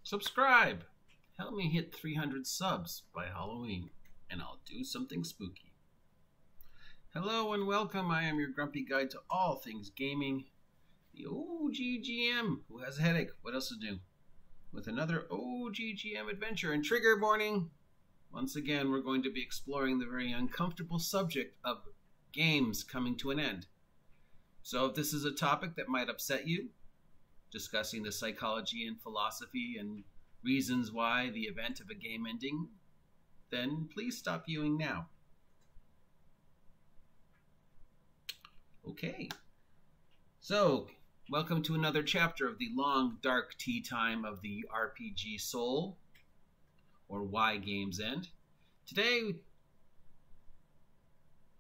Subscribe. Help me hit 300 subs by Halloween, and I'll do something spooky. Hello and welcome. I am your grumpy guide to all things gaming. The OGGM who has a headache. What else to do? With another OGGM adventure and trigger warning. Once again, we're going to be exploring the very uncomfortable subject of games coming to an end. So if this is a topic that might upset you, discussing the psychology and philosophy and reasons why the event of a game ending, then please stop viewing now. Okay, so welcome to another chapter of the long dark tea time of the RPG soul, or why games end. Today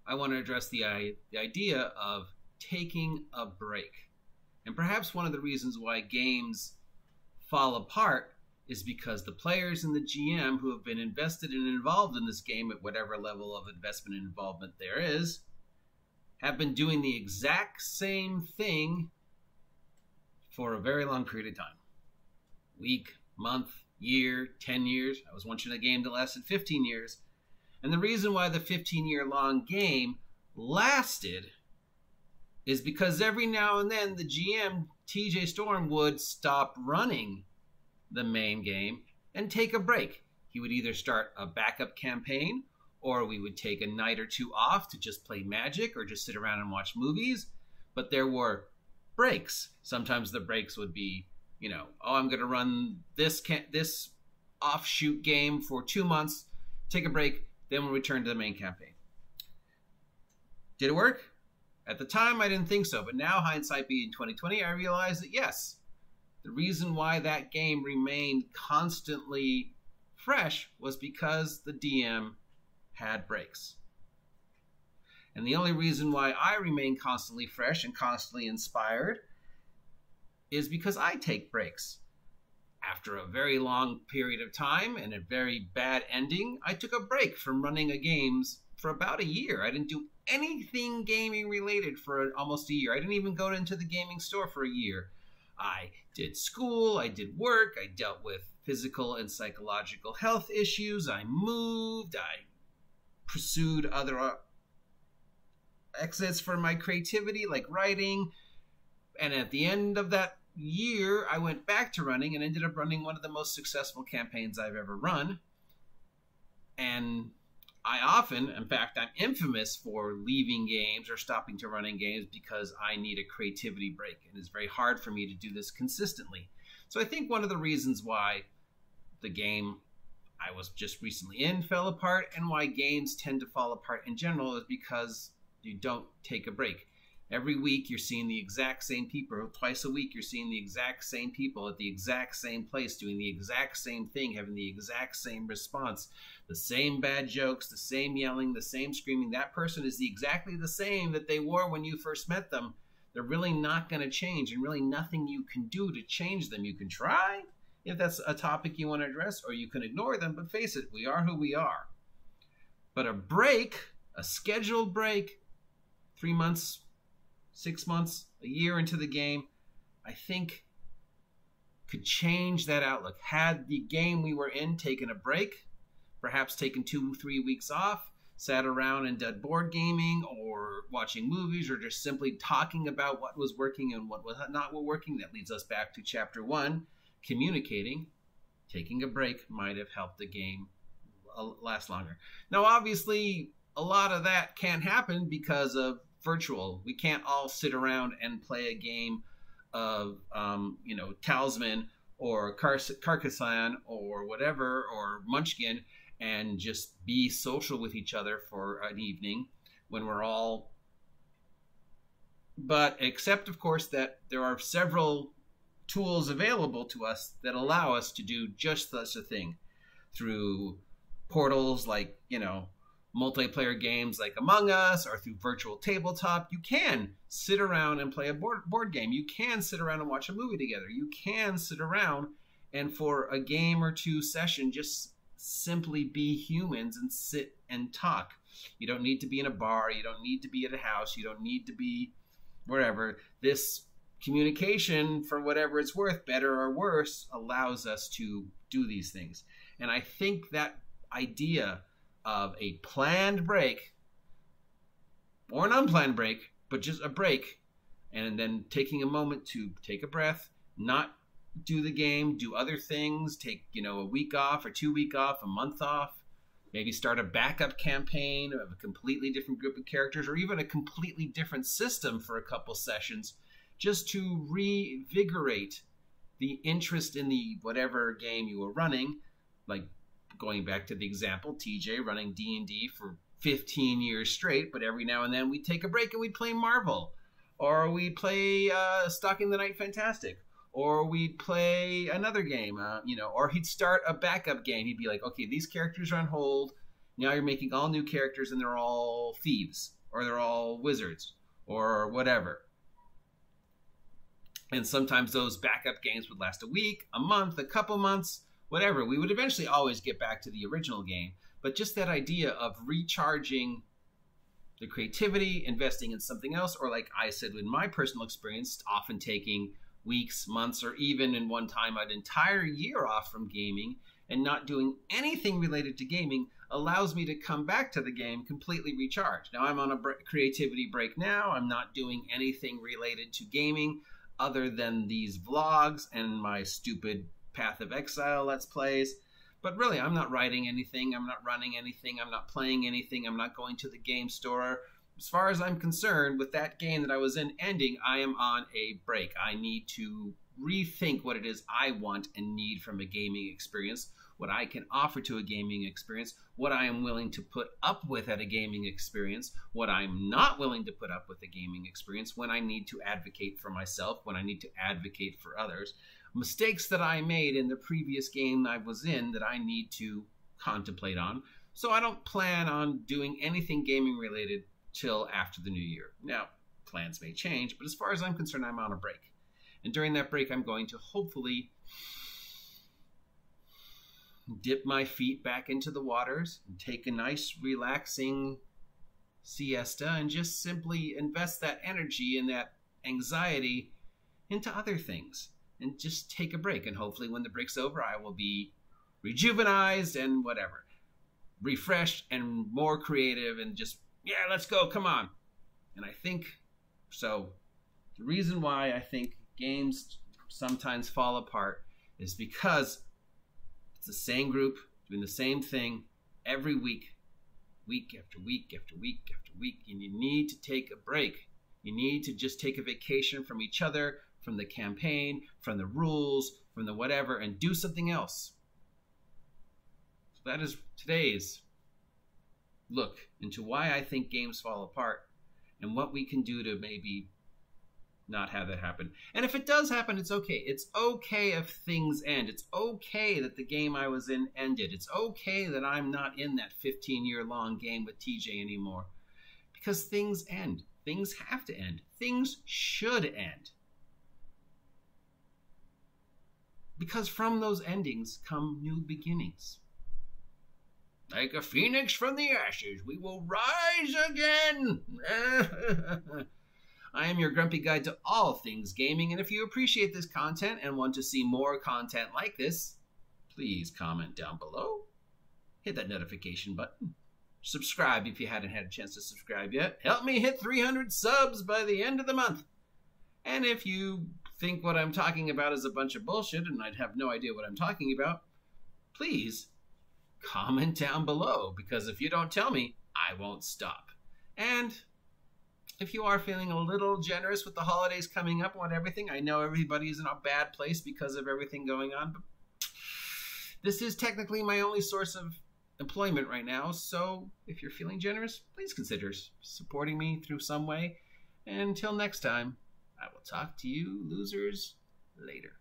I want to address the idea of taking a break. And perhaps one of the reasons why games fall apart is because the players and the GM who have been invested and involved in this game at whatever level of investment and involvement there is, have been doing the exact same thing for a very long period of time. Week, month, year, 10 years. I was once in a game that lasted 15 years. And the reason why the 15-year-long game lasted is because every now and then the GM, TJ Storm, would stop running the main game and take a break. He would either start a backup campaign, or we would take a night or two off to just play Magic or just sit around and watch movies. But there were breaks. Sometimes the breaks would be, I'm going to run this offshoot game for 2 months, take a break, then we'll return to the main campaign. Did it work? At the time, I didn't think so, but now, hindsight being 2020, I realized that yes, the reason why that game remained constantly fresh was because the DM had breaks. And the only reason why I remain constantly fresh and constantly inspired is because I take breaks. After a very long period of time and a very bad ending, I took a break from running a games for about a year. I didn't do anything gaming related for almost a year. I didn't even go into the gaming store for a year. I did school, I did work, I dealt with physical and psychological health issues, I moved, I pursued other exits for my creativity like writing, and at the end of that year I went back to running and ended up running one of the most successful campaigns I've ever run. And I often, in fact, I'm infamous for leaving games or stopping to running games because I need a creativity break. And it's very hard for me to do this consistently. So I think one of the reasons why the game I was just recently in fell apart and why games tend to fall apart in general is because you don't take a break. Every week you're seeing the exact same people. Twice a week you're seeing the exact same people at the exact same place doing the exact same thing, having the exact same response. The same bad jokes, the same yelling, the same screaming. That person is exactly the same that they were when you first met them. They're really not going to change, and really nothing you can do to change them. You can try if that's a topic you want to address, or you can ignore them, but face it, we are who we are. But a break, a scheduled break, 3 months, 6 months, a year into the game, I think could change that outlook. Had the game we were in taken a break, perhaps taken 2-3 weeks off, sat around and did board gaming or watching movies or just simply talking about what was working and what was not working, that leads us back to chapter 1, communicating. Taking a break might have helped the game last longer. Now, obviously, a lot of that can't happen because of virtual. We can't all sit around and play a game of, Talisman or Carcassonne or whatever, or Munchkin, and just be social with each other for an evening when we're all... But except, of course, that there are several tools available to us that allow us to do just such a thing through portals like, multiplayer games like Among Us, or through virtual tabletop. You can sit around and play a board game. You can sit around and watch a movie together. You can sit around and for a game or two session just simply be humans and sit and talk. You don't need to be in a bar. You don't need to be at a house. You don't need to be wherever. This communication, for whatever it's worth, better or worse, allows us to do these things. And I think that idea of a planned break, or an unplanned break, but just a break, and then taking a moment to take a breath, not do the game, do other things, take, a week off or 2 weeks off, a month off, maybe start a backup campaign of a completely different group of characters, or even a completely different system for a couple sessions, just to revigorate the interest in the whatever game you were running. Like going back to the example, TJ running D&D for 15 years straight, but every now and then we'd take a break and we'd play Marvel, or we'd play Stalking the Night Fantastic, or we'd play another game, or he'd start a backup game. He'd be like, okay, these characters are on hold. Now you're making all new characters and they're all thieves, or they're all wizards, or whatever. And sometimes those backup games would last a week, a month, a couple months, whatever. We would eventually always get back to the original game. But just that idea of recharging the creativity, investing in something else, or like I said, in my personal experience, often taking weeks, months, or even in one time an entire year off from gaming and not doing anything related to gaming allows me to come back to the game completely recharged. Now I'm on a creativity break now. I'm not doing anything related to gaming other than these vlogs and my stupid Path of Exile Let's Plays. But really, I'm not writing anything. I'm not running anything. I'm not playing anything. I'm not going to the game store. As far as I'm concerned, with that game that I was in ending, I am on a break. I need to rethink what it is I want and need from a gaming experience, what I can offer to a gaming experience, what I am willing to put up with at a gaming experience, what I'm not willing to put up with a gaming experience, when I need to advocate for myself, when I need to advocate for others. Mistakes that I made in the previous game I was in that I need to contemplate on. So I don't plan on doing anything gaming related till after the new year. Now, plans may change, but as far as I'm concerned, I'm on a break. And during that break, I'm going to hopefully dip my feet back into the waters and take a nice, relaxing siesta and just simply invest that energy and that anxiety into other things and just take a break. And hopefully when the break's over, I will be rejuvenized and whatever, refreshed and more creative and just, yeah, let's go, come on. And I think, so the reason why I think games sometimes fall apart is because it's the same group doing the same thing every week, week after week after week after week, and you need to take a break. You need to just take a vacation from each other, from the campaign, from the rules, from the whatever, and do something else. So that is today's look into why I think games fall apart and what we can do to maybe not have that happen. And if it does happen, it's okay. It's okay if things end. It's okay that the game I was in ended. It's okay that I'm not in that 15-year-long game with TJ anymore. Because things end. Things have to end. Things should end. Because from those endings come new beginnings. Like a phoenix from the ashes, we will rise again. I am your grumpy guide to all things gaming, and if you appreciate this content and want to see more content like this, please comment down below. Hit that notification button. Subscribe if you hadn't had a chance to subscribe yet. Help me hit 300 subs by the end of the month. And if you think what I'm talking about is a bunch of bullshit and I'd have no idea what I'm talking about, please comment down below, because if you don't tell me, I won't stop. And if you are feeling a little generous with the holidays coming up and everything, I know everybody's in a bad place because of everything going on, but this is technically my only source of employment right now, so if you're feeling generous, please consider supporting me through some way. And until next time, I will talk to you losers later.